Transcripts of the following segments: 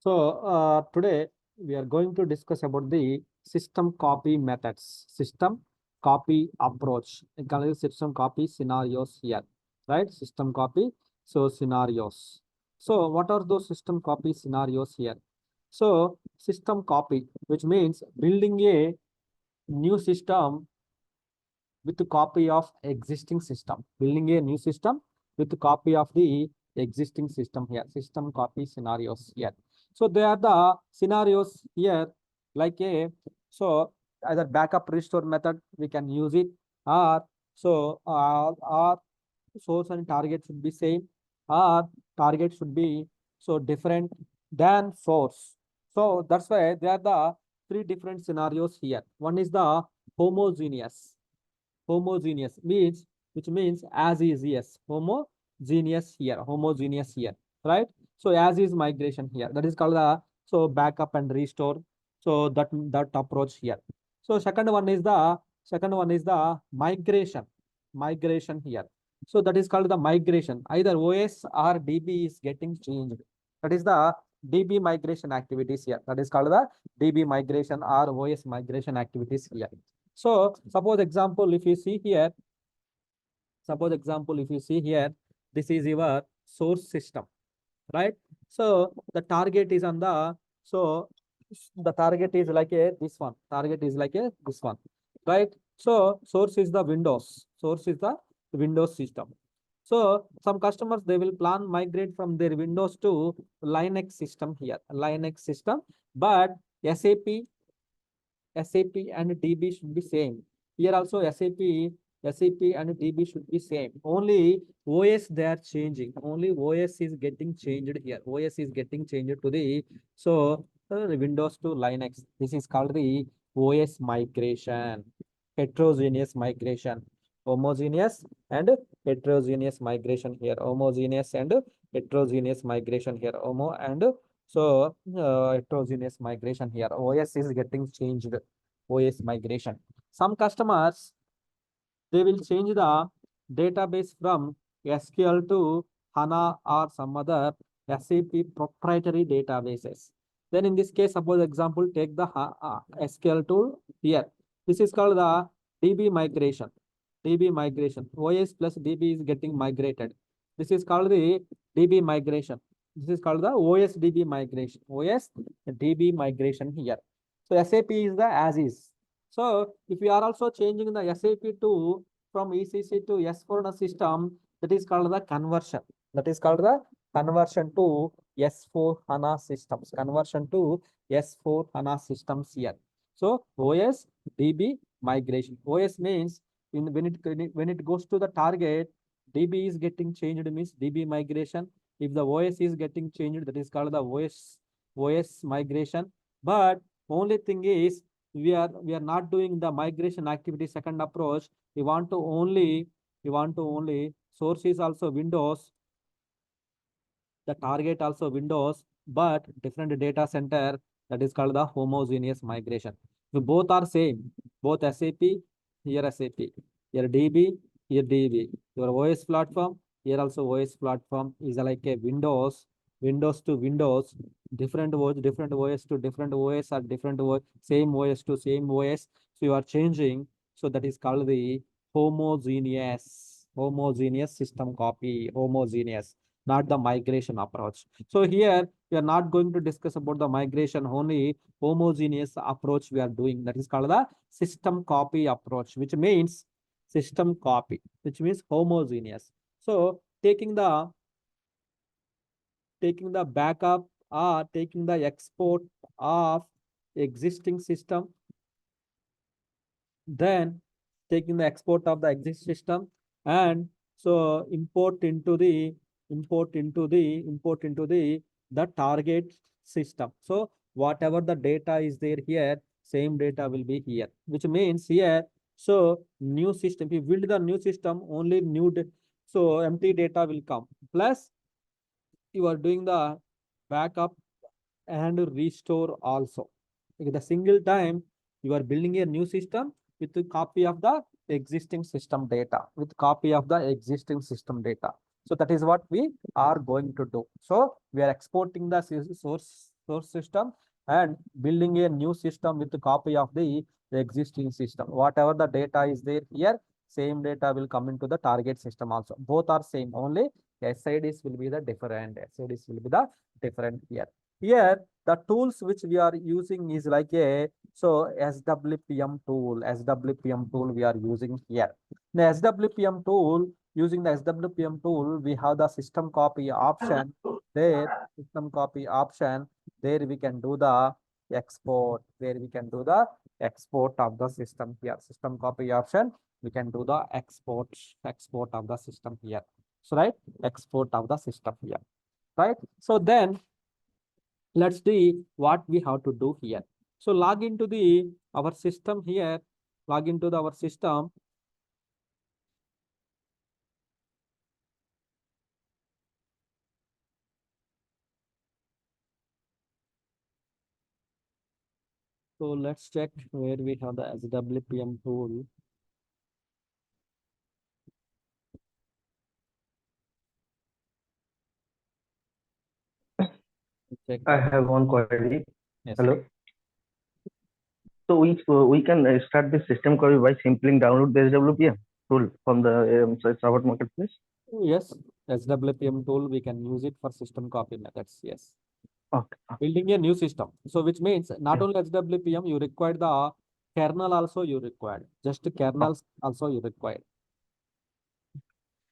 Today we are going to discuss about the system copy methods, system copy approach. We call it system copy scenarios here, right? System copy, so scenarios. So what are those system copy scenarios here? So system copy, which means building a new system with a copy of existing system, building a new system with a copy of the existing system here, system copy scenarios here. So they are the scenarios here, like a, so either backup restore method we can use it, or or source and target should be same, or target should be so different than source. So that's why there are the three different scenarios here. One is the homogeneous. Homogeneous means, which means as is, yes, homogeneous here, right? So as is migration here, that is called the, so backup and restore, so that approach here. So second one is the migration here. So that is called the migration, either OS or DB is getting changed, that is the DB migration activities here, that is called the DB migration or OS migration activities here. So suppose example, if you see here, this is your source system, right? So the target is on the, so the target is like a this one, right? So source is the Windows system. So some customers, they will plan migrate from their Windows to Linux system here, but SAP SAP and DB should be same. Here also SAP and DB should be same. Only OS they are changing. Only OS is getting changed here. OS is getting changed to the, so Windows to Linux. This is called the OS migration, heterogeneous migration, homogeneous and heterogeneous migration here. Homogeneous and heterogeneous migration here. Homo and so heterogeneous migration here. OS is getting changed. OS migration. Some customers, they will change the database from SQL to HANA or some other SAP proprietary databases. Then in this case, suppose example, take the SQL to here. This is called the DB migration. DB migration. OS plus DB is getting migrated. This is called the DB migration. This is called the OS DB migration. OS DB migration here. So SAP is the as is. So if we are also changing the SAP to from ECC to S4 system, that is called the conversion. That is called the conversion to S4 HANA systems. Conversion to S4 HANA systems here. So OS DB migration. OS means when it goes to the target, DB is getting changed, means DB migration. If the OS is getting changed, that is called the OS migration. But only thing is, we are not doing the migration activity second approach. We want to only source is also Windows, the target also Windows, but different data center, that is called the homogeneous migration. So both are same, both SAP, here SAP, here DB, here DB. Your OS platform, here also OS platform is like a Windows to Windows, different OS to different OS, or different OS, same OS to same OS. So you are changing. So that is called the homogeneous system copy, homogeneous, not the migration approach. So here we are not going to discuss about the migration, only homogeneous approach we are doing. That is called the system copy approach, which means homogeneous. So taking the backup or taking the export of existing system, then taking the export of the existing system, and so import into the the target system. So whatever the data is there here, same data will be here, which means here, so new system, if you build the new system, only so empty data will come, plus you are doing the backup and restore also. At the single time, you are building a new system with a copy of the existing system data, So that is what we are going to do. So we are exporting the source source system and building a new system with a copy of the existing system. Whatever the data is there here, same data will come into the target system also. Both are same, only SIDs will be the different. SIDs will be the different here. Here, the tools which we are using is like a SWPM tool. SWPM tool we are using here. The SWPM tool, using the SWPM tool, we have the system copy option. There, system copy option. There we can do the export. Where we can do the export of the system here. System copy option. We can do the export of the system here. So right, export of the system here. Right. So then let's see what we have to do here. So log into the our system here. Log into our system. So let's check where we have the SWPM tool. Check I that. have one query. Yes. Hello. So we can start this system query by simply download the SWPM tool from the Swpm marketplace. Yes. SWPM tool, we can use it for system copy methods. Yes. Okay. Building a new system. So which means not Yeah. only SWPM, you require the kernel also you required. Just Oh, kernels also you require. and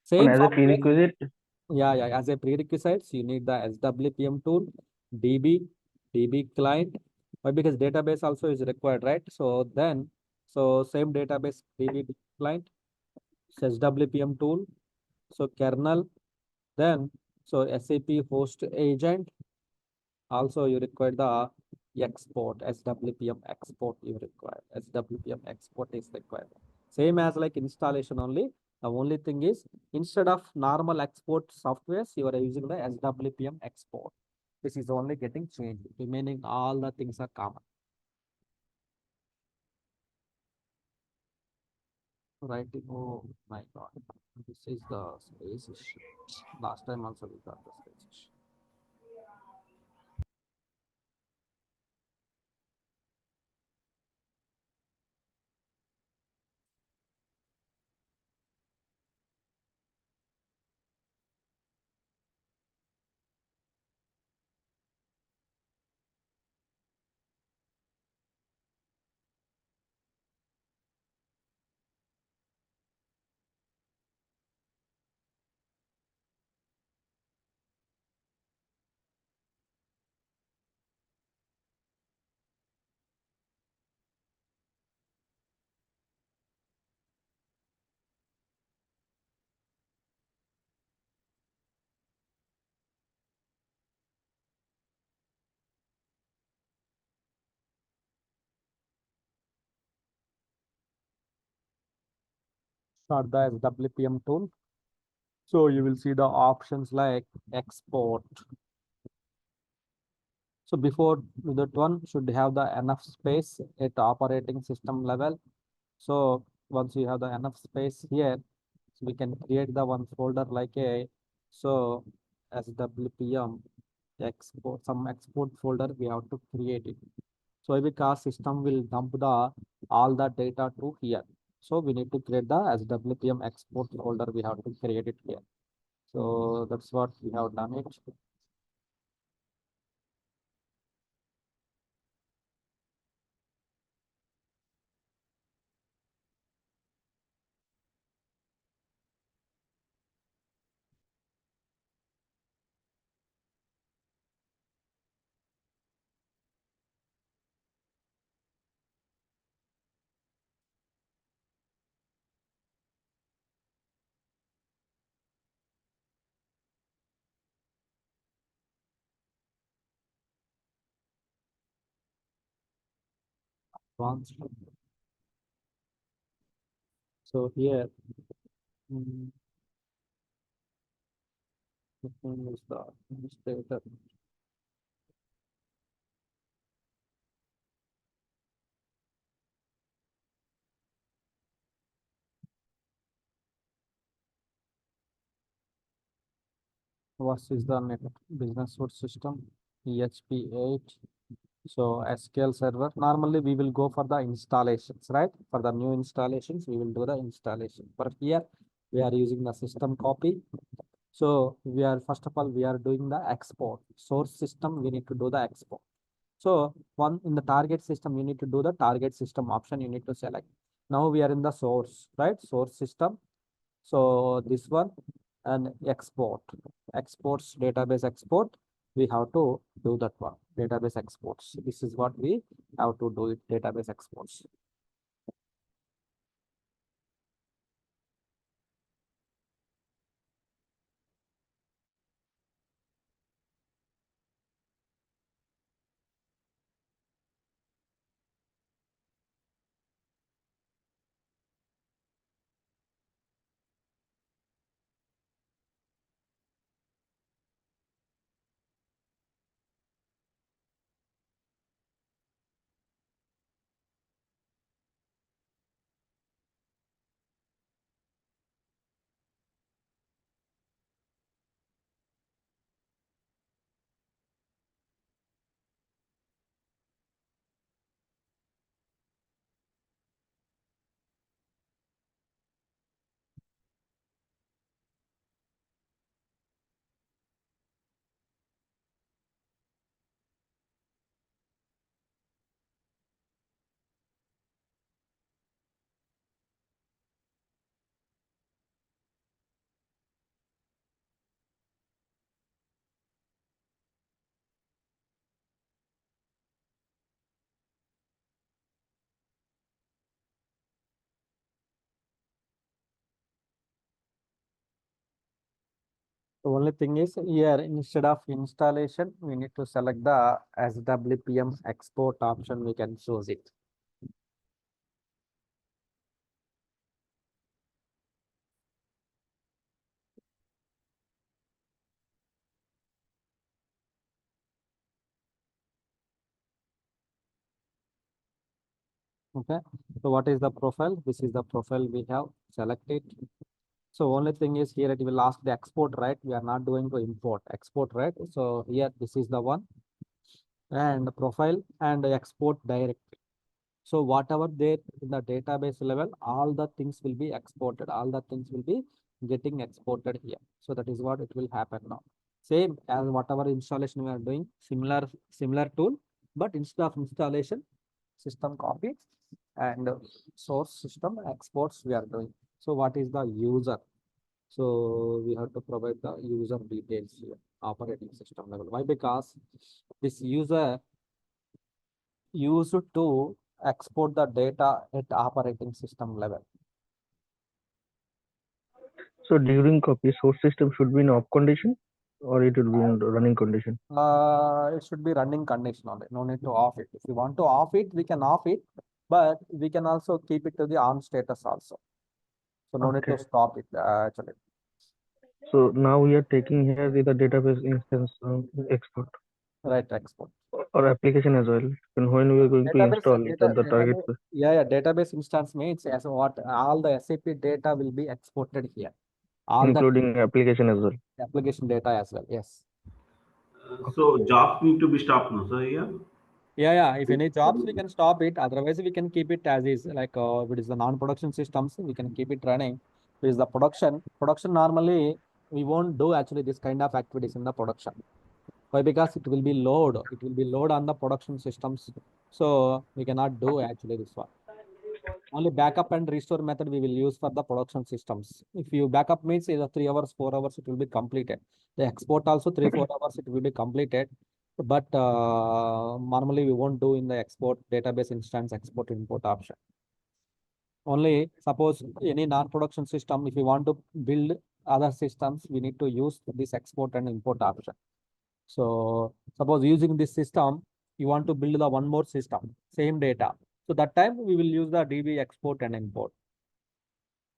Same as a software. prerequisite, Yeah. As a prerequisites, you need the SWPM tool, DB, DB client. Why? Because database also is required, right? So then, so same database DB client, SWPM tool, so kernel, then so SAP host agent. Also, you require the export, SWPM export you require. SWPM export is required. Same as like installation only. The only thing is instead of normal export softwares, you are using the SWPM export. This is only getting changed. Remaining all the things are common. Right. Oh my God. This is the space issue. Last time also we got the space issue. Start the SWPM tool. So you will see the options like export. So before that one should have the enough space at operating system level. So once you have the enough space here, so we can create the one folder like a so SWPM export, some export folder we have to create it. So because system will dump the all the data to here. So we need to create the SWPM export folder. We have to create it here. So that's what we have done it. Advanced. So here, mm, this one is the administrator. What is the net business source system? PHP 8. So SQL Server. Normally we will go for the installations, right? For the new installations, we will do the installation. But here we are using the system copy. So we are, first of all, we are doing the export. Source system, we need to do the export. So one in the target system, you need to do the target system option, you need to select. Now we are in the source, right? Source system. So this one and export, exports, database export. We have to do that one, database exports. This is what we have to do it, database exports. The only thing is here, instead of installation, we need to select the SWPM export option. We can choose it. Okay. So what is the profile? This is the profile we have selected. So only thing is here it will ask the export, right? We are not doing to import, export, right? So here this is the one, and profile and export direct. So whatever there in the database level, all the things will be exported. All the things will be getting exported here. So that is what it will happen now. Same as whatever installation we are doing, similar tool, but instead of installation, system copy and source system exports we are doing. So what is the user? So we have to provide the user details here, operating system level. Why? Because this user used to export the data at operating system level. So during copy, source system should be in off condition or it will be in running condition? It should be running condition only. No need to off it. If you want to off it, we can off it, but we can also keep it to the on status also. So no need to Okay. stop it actually. So now we are taking here the database instance export Right, export. or application as well. And when we are going to install it at the target place. Yeah, database instance means as what all the SAP data will be exported here. All Including application as well. the application data as well. Yes. So jobs need to be stopped now, sir. Yeah. Yeah. If any jobs, we can stop it. Otherwise, we can keep it as is. Like if it is the non-production systems, we can keep it running. If it is the production normally we won't do actually this kind of activities in the production. Why? Because it will be load. It will be load on the production systems. So we cannot do actually this one. Only backup and restore method we will use for the production systems. If you backup means either 3 hours, 4 hours, it will be completed. The export also 3, 4 hours, it will be completed. But normally we won't do in the export database instance export import option. Only suppose any non-production system, if you want to build other systems, we need to use this export and import option. So suppose using this system, you want to build the one more system, same data. So that time we will use the DB export and import.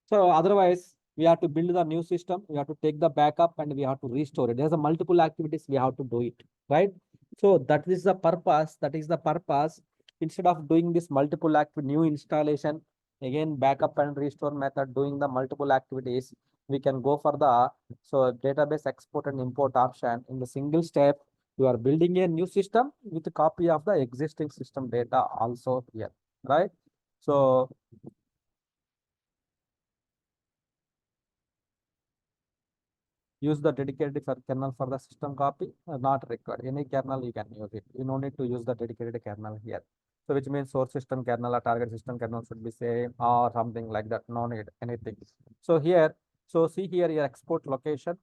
So otherwise, we have to build the new system, we have to take the backup and we have to restore it. There's a multiple activities we have to do it, right? So that is the purpose. That is the purpose. Instead of doing this multiple new installation, again backup and restore method, doing the multiple activities, we can go for the database export and import option in the single step. You are building a new system with a copy of the existing system data also here, right? So use the dedicated for kernel for the system copy, not required. Any kernel you can use it. You no need to use the dedicated kernel here. So which means source system kernel or target system kernel should be same or something like that. No need anything. So here, so see here your export location.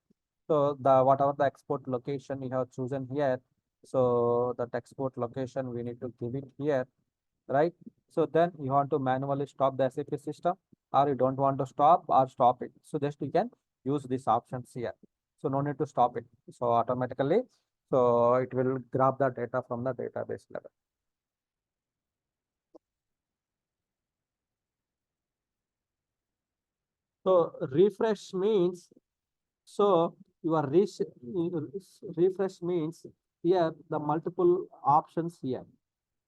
So the whatever the export location you have chosen here. So that export location we need to give it here, right? So then you want to manually stop the SAP system, or you don't want to stop or stop it. So just you can use these options here. So no need to stop it. So automatically, so it will grab the data from the database level. So refresh means, so your refresh means here the multiple options here.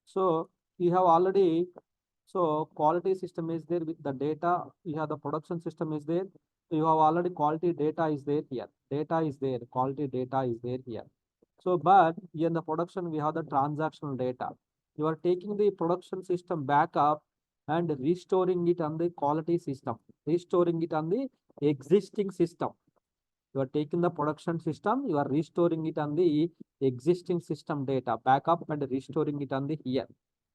So you have already, so quality system is there with the data. You have the production system is there. So you have already quality data is there here. Data is there, quality data is there here. So, but here in the production, we have the transactional data. You are taking the production system backup and restoring it on the quality system, restoring it on the existing system. You are taking the production system, you are restoring it on the existing system data, backup and restoring it on the here.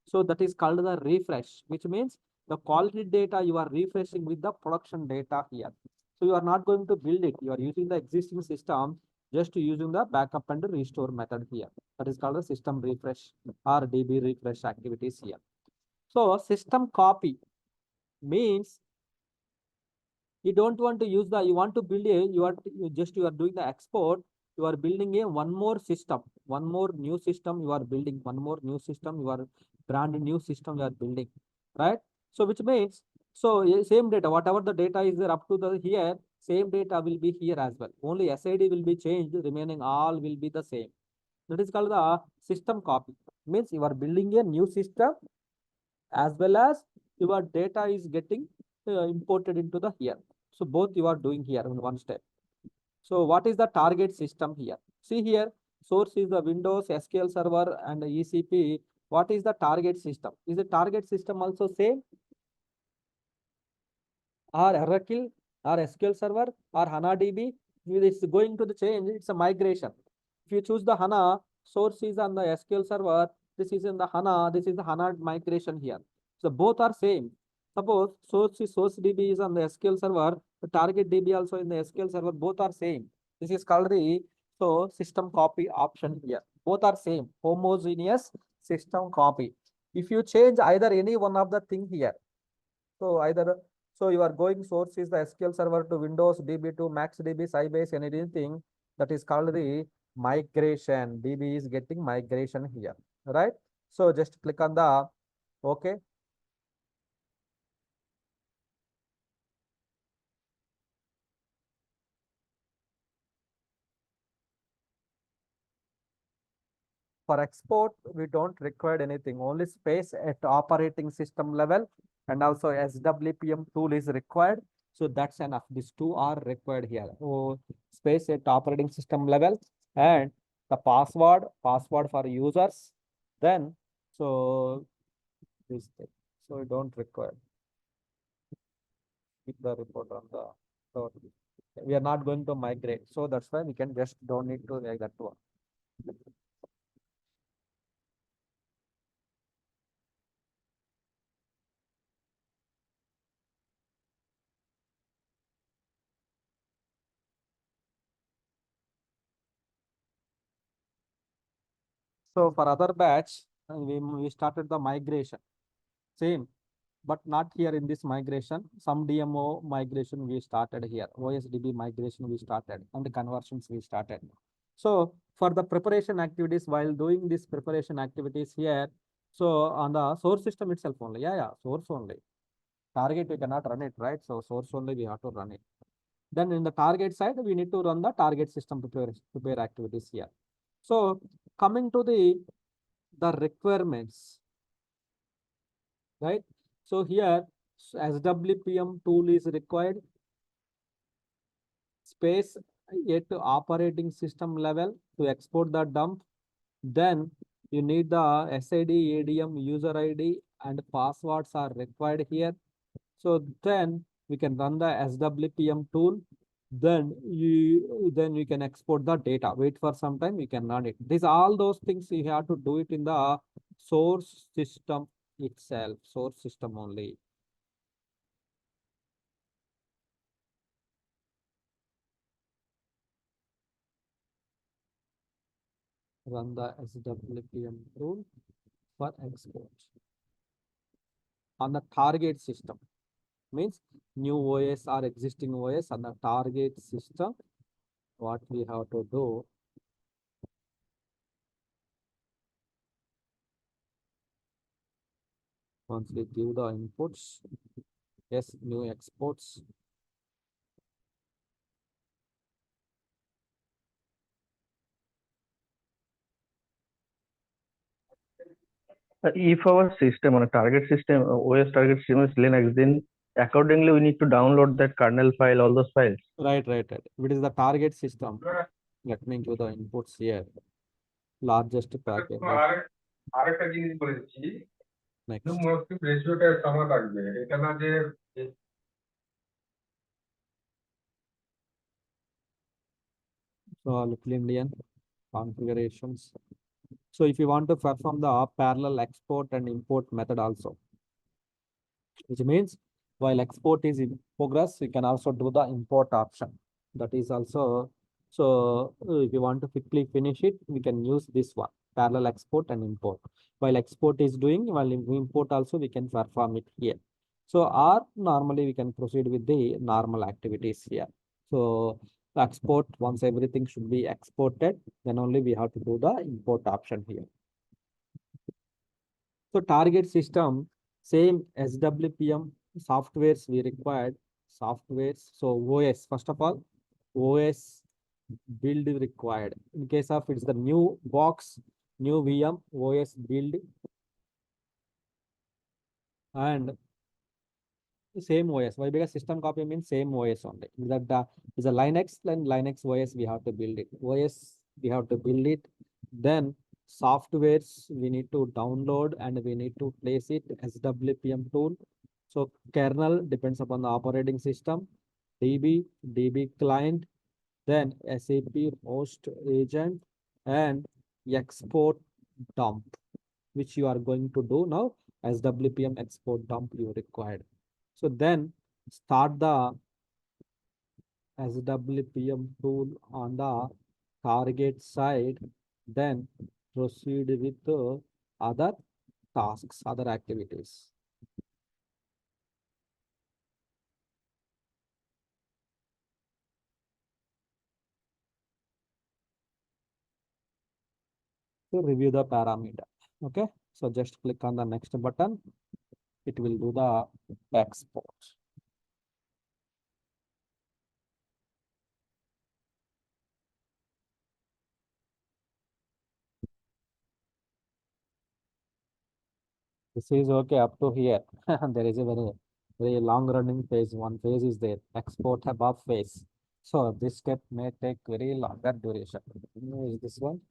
So that is called the refresh, which means the quality data you are refreshing with the production data here. So you are not going to build it, you are using the existing system, just using the backup and restore method here. That is called the system refresh or DB refresh activities here. So system copy means you don't want to use the, you want to build a, you are doing the export, you are building a one more system, one more new system you are building, one more new system, you are brand new system you are building, right? So which means, so same data, whatever the data is there up to the here, same data will be here as well. Only SID will be changed, remaining all will be the same. That is called the system copy. Means you are building a new system as well as your data is getting imported into the here. So both you are doing here in one step. So what is the target system here? See here, source is the Windows, SQL Server and ECP. What is the target system? Is the target system also same? Or Oracle or SQL Server or HANA DB? It's going to the change, it's a migration. If you choose the HANA, source is on the SQL Server, this is in the HANA, this is the HANA migration here. So both are same. Suppose source DB is on the SQL Server, the target DB also in the SQL Server, both are same. This is called the system copy option here. Both are same, homogeneous system copy. If you change either any one of the thing here, so either, so you are going source is the SQL Server to Windows DB to MaxDB, Sybase, anything, that is called the migration. DB is getting migration here, right? So just click on the OK. For export, we don't require anything, only space at operating system level, and also SWPM tool is required. So that's enough. These two are required here. So space at operating system level and the password for users. Then so this thing. So we don't require. Keep the report on the, so we are not going to migrate. So that's why we can just don't need to like that one. So for other batch, we started the migration, same, but not here in this migration. Some DMO migration we started here, OSDB migration we started, and the conversions we started. So for the preparation activities, while doing this preparation activities here, so on the source system itself only, source only. Target we cannot run it, right? So source only we have to run it. Then in the target side, we need to run the target system prepare activities here. So coming to the requirements, right? So here SWPM tool is required, space at operating system level to export the dump, Then you need the SID, ADM, user ID, and passwords are required here. So then we can run the SWPM tool. Then you can export the data. Wait for some time, you can run it. These all those things you have to do it in the source system itself, source system only. Run the SWPM tool for export on the target system. Means new OS or existing OS on the target system. What we have to do, once we give the inputs, yes, new exports. If our system on a target system, OS target system is Linux, then accordingly we need to download that kernel file, all those files. Right. If it is the target system, let me give the inputs here. Largest package. আরেকটা জিনিস বলেছি Next. Most রেশিওটা সমান রাখবে এটা না যে So little Indian configurations. So if you want to perform the parallel export and import method also, which means while export is in progress, you can also do the import option. That is also, so if you want to quickly finish it, we can use this one, parallel export and import. While export is doing, while import also we can perform it here. So or normally we can proceed with the normal activities here. So export, once everything should be exported, then only we have to do the import option here. So target system, same SWPM softwares we required, softwares. So OS, first of all, OS build required. In case of it's the new box, new VM, OS build, and same OS. Why? Because system copy means same OS only. That is a Linux, then Linux OS we have to build it. OS we have to build it. Then softwares we need to download and we need to place it as SWPM tool. So kernel depends upon the operating system, DB client, then SAP host agent, and export dump, which you are going to do now. SWPM export dump you required. So then start the SWPM tool on the target side, then proceed with the other tasks, other activities. To review the parameter. Okay, so just click on the next button. It will do the export. This is okay up to here. There is a very long running phase. One phase is there, export above phase. So this step may take very longer duration. Is this one?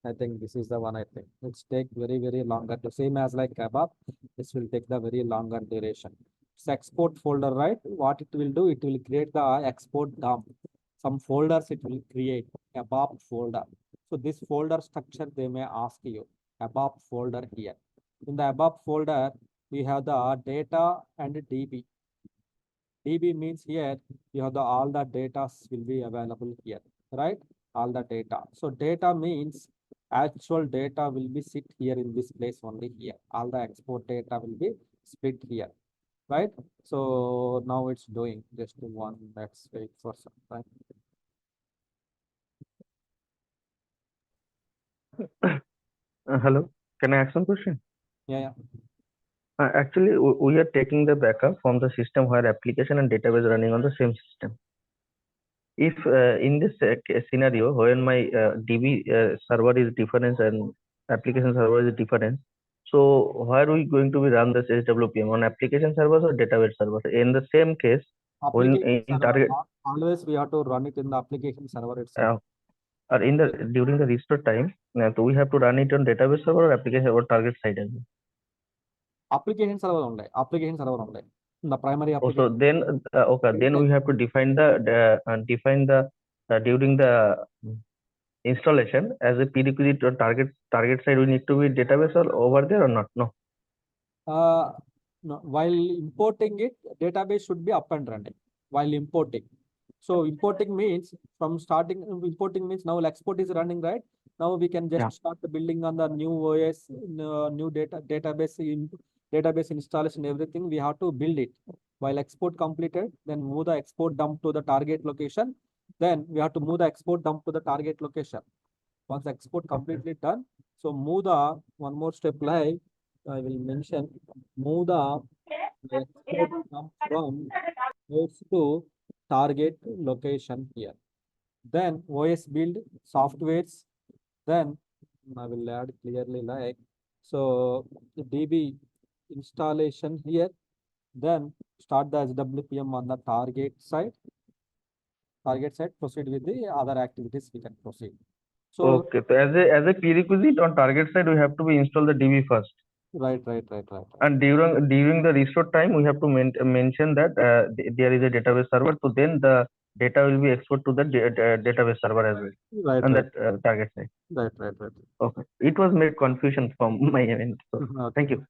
I think this is the one. I think it's take very longer. The same as like above, this will take the very longer duration. It's export folder, right? What it will do, it will create the export dump. Some folders it will create above folder. So this folder structure they may ask you above folder here. In the above folder, we have the data and DB. DB means here you have the all the data will be available here, right? All the data. So data means actual data will be sit here in this place only here. All the export data will be split here, right? So now it's doing just one. Let's wait for some time. Hello, can I ask some question? Yeah. Actually, we are taking the backup from the system where application and database running on the same system. If in this scenario, when my DB server is different and application server is different, so where are we going to be run this SWPM on application servers or database servers? In the same case, when Application in server, target, always we have to run it in the application server itself. or in the during the restore time, so we have to run it on database server or application or target side as well. Application server only. Application server only. The primary Also, application. then okay, then we have to define the during the installation as a prerequisite or target side. We need to be database or over there or not? No. No, while importing it, database should be up and running while importing. So importing means from starting, importing means now export is running, right? Now we can just Yeah. start the building on the new OS, new database installation, everything. We have to build it. While export completed, then move the export dump to the target location. Then we have to move the export dump to the target location. Once export completely done, so move the one more step like I will mention, move the export dump from host to target location here. Then OS build softwares. Then I will add clearly like so DB installation here. Then start the SWPM on the target side. Target side, proceed with the other activities we can proceed. So Okay, so as a prerequisite on target side, we have to be install the DB first. right. And during the restore time, we have to mention that there is a database server. So then the data will be exported to the database server as well Right, on right, that target side. right. Okay, it was made confusion from my end. So Okay. thank you.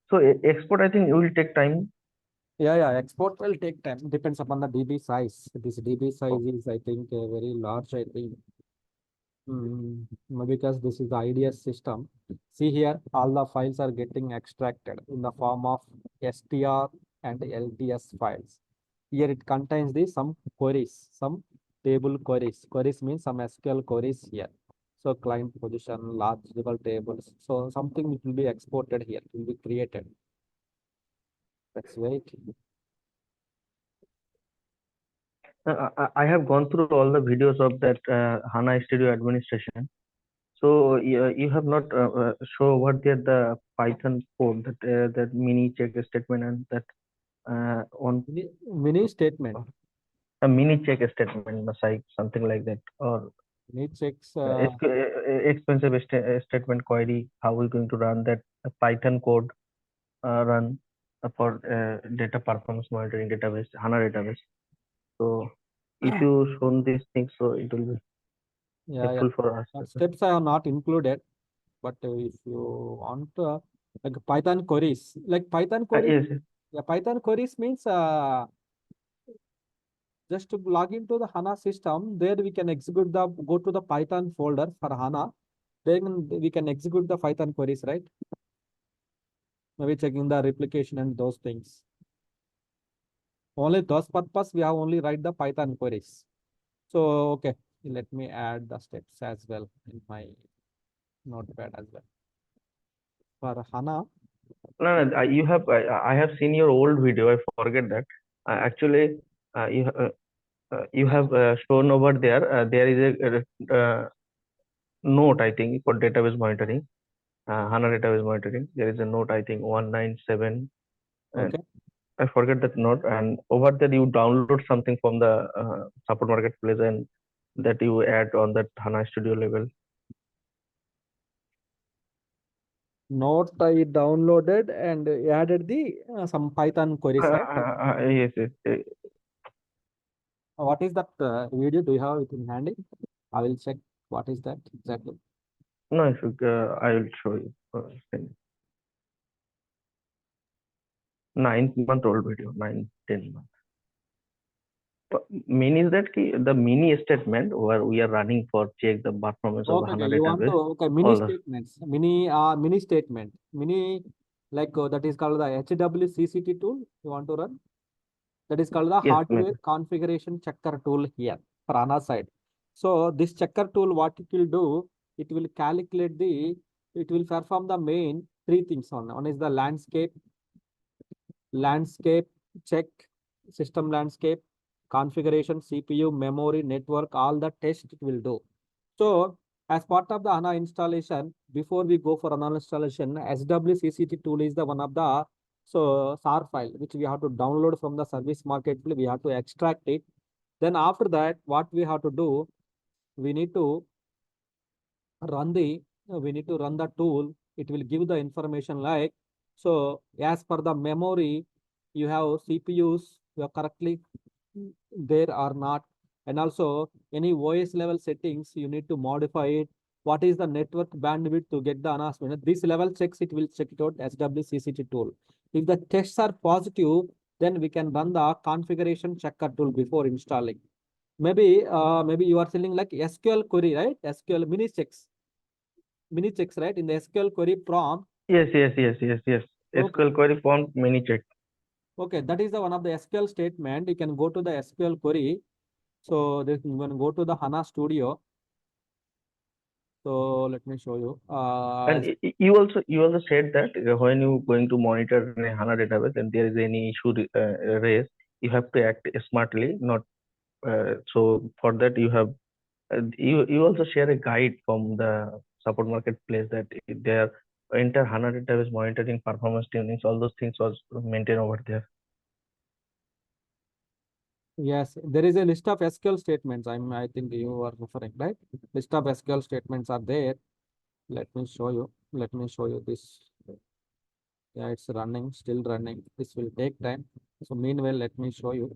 So export, I think it will take time. Yeah, export will take time, depends upon the DB size. This DB size is, I think, very large, I think. Because this is the IDS system. See here, all the files are getting extracted in the form of str and LDS files. Here it contains the some queries, some table queries. Queries means some SQL queries here. So client position, large level tables. So something which will be exported here, will be created. Let's wait. I have gone through all the videos of that HANA Studio administration. So you have not show over there the Python code that mini check statement and that on Mini statement. a mini check statement, like something like that, or Mini checks. expensive statement query. How we going to run that Python code run for data performance monitoring database, HANA database. So if you shown these things, so it will be helpful for us. Steps I have not included, but if you want like Python queries, Yes. yeah, Python queries means just to log into the HANA system, there we can execute go to the Python folder for HANA. Then we can execute the Python queries, right? Maybe checking the replication and those things. Only those purpose we have only write the Python queries. So okay, let me add the steps as well in my notepad as well. For HANA, No, you have. I have seen your old video. I forget that. Actually, you have shown over there. There is a note, I think, for database monitoring. HANA database monitoring. There is a note, I think, 197. And okay. I forget that note. And over there, you download something from the support marketplace and that you add on that HANA Studio level. Note I downloaded and added the some Python queries, right? Yes. What is that video? Do you have it in handy? I will check what is that exactly. No, I will show you. 9-month-old video, 9-10 months. Mini is that the mini statement where we are running for check the performance of Okay, HANA you want to database. mini statements, mini statement, mini like that is called the HWCCT tool. You want to run? That is called the Yes, hardware configuration checker tool here for HANA side. So this checker tool, what it will do, it will calculate it will perform the main three things on. One is the landscape check, system landscape, configuration, CPU, memory, network, all the tests it will do. So as part of the HANA installation, before we go for HANA installation, SWCCT tool is the one of the So SAR file, which we have to download from the service market, we have to extract it. Then after that, what we have to do, we need to run the tool. It will give the information like, so as per the memory, you have CPUs, you are correctly there or not. And also any OS level settings, you need to modify it. What is the network bandwidth to get the announcement? This level checks, it will check it out, SWCCT tool. If the tests are positive, then we can run the configuration checker tool before installing. Maybe you are selling like SQL query, right? SQL mini checks, right? In the SQL query prompt. Yes. Okay. SQL query prompt mini check. Okay, that is the one of the SQL statement. You can go to the SQL query. So this, you can go to the HANA Studio. So let me show you. And you also said that when you going to monitor in a HANA database and there is any issue raised, you have to act smartly. Not so for that you have you also share a guide from the support marketplace that their entire HANA database monitoring, performance tunings, all those things was maintained over there. Yes, there is a list of SQL statements. I think you are referring, right? List of SQL statements are there. Let me show you. Let me show you this. Yeah, it's running, still running. This will take time. So meanwhile, let me show you.